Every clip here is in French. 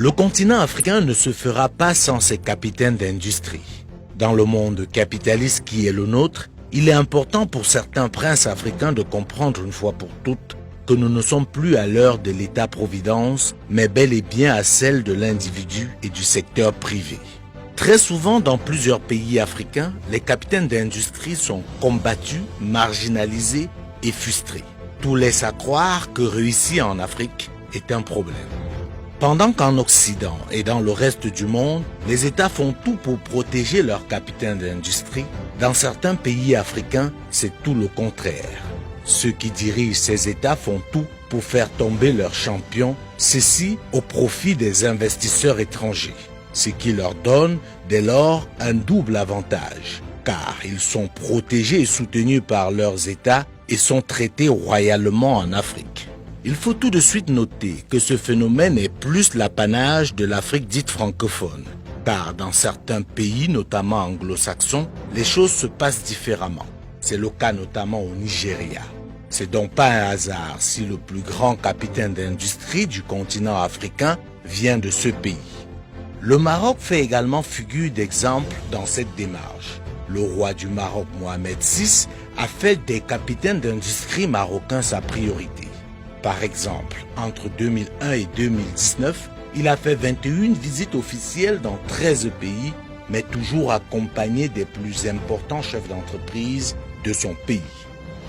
Le continent africain ne se fera pas sans ses capitaines d'industrie. Dans le monde capitaliste qui est le nôtre, il est important pour certains princes africains de comprendre une fois pour toutes que nous ne sommes plus à l'heure de l'État-providence, mais bel et bien à celle de l'individu et du secteur privé. Très souvent, dans plusieurs pays africains, les capitaines d'industrie sont combattus, marginalisés et frustrés. Tout laisse à croire que réussir en Afrique est un problème. Pendant qu'en Occident et dans le reste du monde, les États font tout pour protéger leurs capitaines d'industrie, dans certains pays africains, c'est tout le contraire. Ceux qui dirigent ces États font tout pour faire tomber leurs champions, ceci au profit des investisseurs étrangers, ce qui leur donne dès lors un double avantage, car ils sont protégés et soutenus par leurs États et sont traités royalement en Afrique. Il faut tout de suite noter que ce phénomène est plus l'apanage de l'Afrique dite francophone, car dans certains pays, notamment anglo-saxons, les choses se passent différemment. C'est le cas notamment au Nigeria. C'est donc pas un hasard si le plus grand capitaine d'industrie du continent africain vient de ce pays. Le Maroc fait également figure d'exemple dans cette démarche. Le roi du Maroc, Mohamed VI, a fait des capitaines d'industrie marocains sa priorité. Par exemple, entre 2001 et 2019, il a fait 21 visites officielles dans 13 pays, mais toujours accompagné des plus importants chefs d'entreprise de son pays.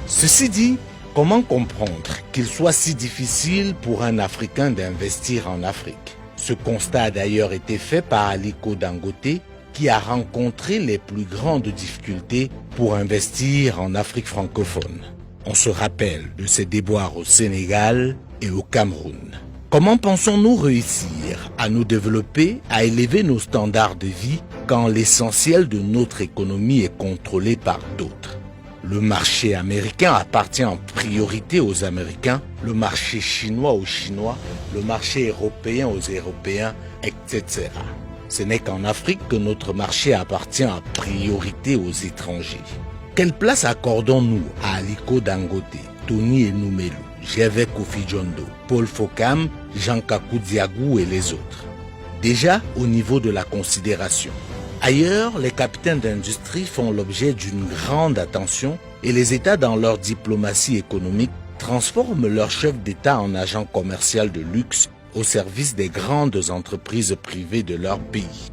Ceci dit, comment comprendre qu'il soit si difficile pour un Africain d'investir en Afrique? Ce constat a d'ailleurs été fait par Aliko Dangote, qui a rencontré les plus grandes difficultés pour investir en Afrique francophone. On se rappelle de ses déboires au Sénégal et au Cameroun. Comment pensons-nous réussir à nous développer, à élever nos standards de vie quand l'essentiel de notre économie est contrôlé par d'autres? Le marché américain appartient en priorité aux Américains, le marché chinois aux Chinois, le marché européen aux Européens, etc. Ce n'est qu'en Afrique que notre marché appartient en priorité aux étrangers. Quelle place accordons-nous à Aliko Dangote, Tony Enoumelu, Gervais Kofi Djondo, Paul Fokam, Jean-Kakou Diagou et les autres? Déjà au niveau de la considération. Ailleurs, les capitaines d'industrie font l'objet d'une grande attention et les États dans leur diplomatie économique transforment leur chef d'État en agent commercial de luxe au service des grandes entreprises privées de leur pays.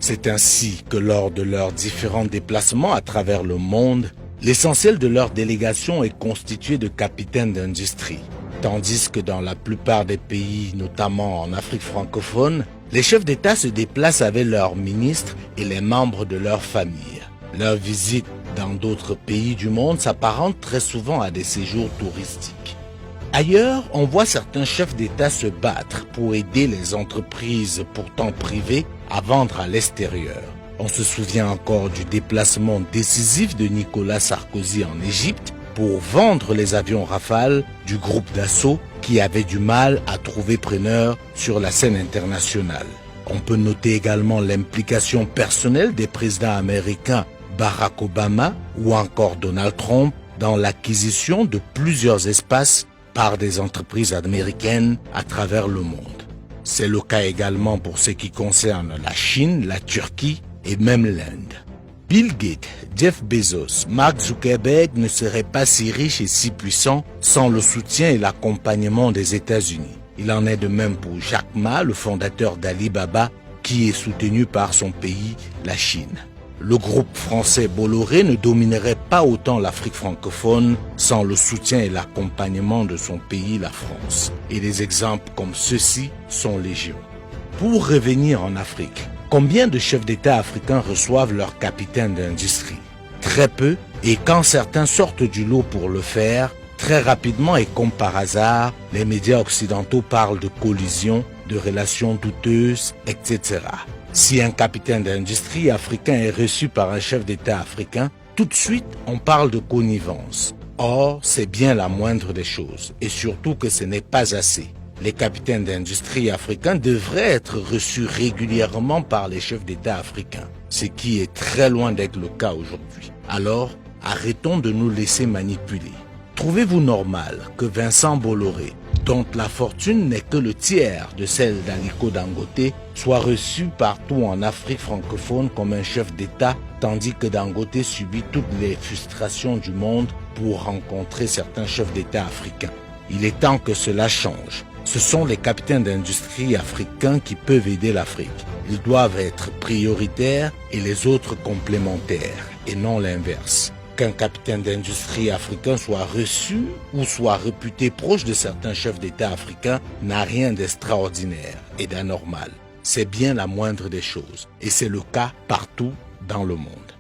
C'est ainsi que lors de leurs différents déplacements à travers le monde, l'essentiel de leur délégation est constitué de capitaines d'industrie, tandis que dans la plupart des pays, notamment en Afrique francophone, les chefs d'État se déplacent avec leurs ministres et les membres de leur famille. Leurs visites dans d'autres pays du monde s'apparentent très souvent à des séjours touristiques. Ailleurs, on voit certains chefs d'État se battre pour aider les entreprises pourtant privées à vendre à l'extérieur. On se souvient encore du déplacement décisif de Nicolas Sarkozy en Égypte pour vendre les avions Rafale du groupe Dassault qui avait du mal à trouver preneur sur la scène internationale. On peut noter également l'implication personnelle des présidents américains Barack Obama ou encore Donald Trump dans l'acquisition de plusieurs espaces par des entreprises américaines à travers le monde. C'est le cas également pour ce qui concerne la Chine, la Turquie et même l'Inde. Bill Gates, Jeff Bezos, Mark Zuckerberg ne seraient pas si riches et si puissants sans le soutien et l'accompagnement des États-Unis. Il en est de même pour Jack Ma, le fondateur d'Alibaba, qui est soutenu par son pays, la Chine. Le groupe français Bolloré ne dominerait pas autant l'Afrique francophone sans le soutien et l'accompagnement de son pays, la France. Et des exemples comme ceux-ci sont légion. Pour revenir en Afrique, combien de chefs d'État africains reçoivent leur capitaine d'industrie? Très peu, et quand certains sortent du lot pour le faire, très rapidement et comme par hasard, les médias occidentaux parlent de collision, de relations douteuses, etc. Si un capitaine d'industrie africain est reçu par un chef d'État africain, tout de suite on parle de connivence. Or, c'est bien la moindre des choses, et surtout que ce n'est pas assez. Les capitaines d'industrie africains devraient être reçus régulièrement par les chefs d'État africains, ce qui est très loin d'être le cas aujourd'hui. Alors, arrêtons de nous laisser manipuler. Trouvez-vous normal que Vincent Bolloré, dont la fortune n'est que le tiers de celle d'Aliko Dangote, soit reçu partout en Afrique francophone comme un chef d'État, tandis que Dangote subit toutes les frustrations du monde pour rencontrer certains chefs d'État africains. Il est temps que cela change. Ce sont les capitaines d'industrie africains qui peuvent aider l'Afrique. Ils doivent être prioritaires et les autres complémentaires, et non l'inverse. Qu'un capitaine d'industrie africain soit reçu ou soit réputé proche de certains chefs d'État africains n'a rien d'extraordinaire et d'anormal. C'est bien la moindre des choses, et c'est le cas partout dans le monde.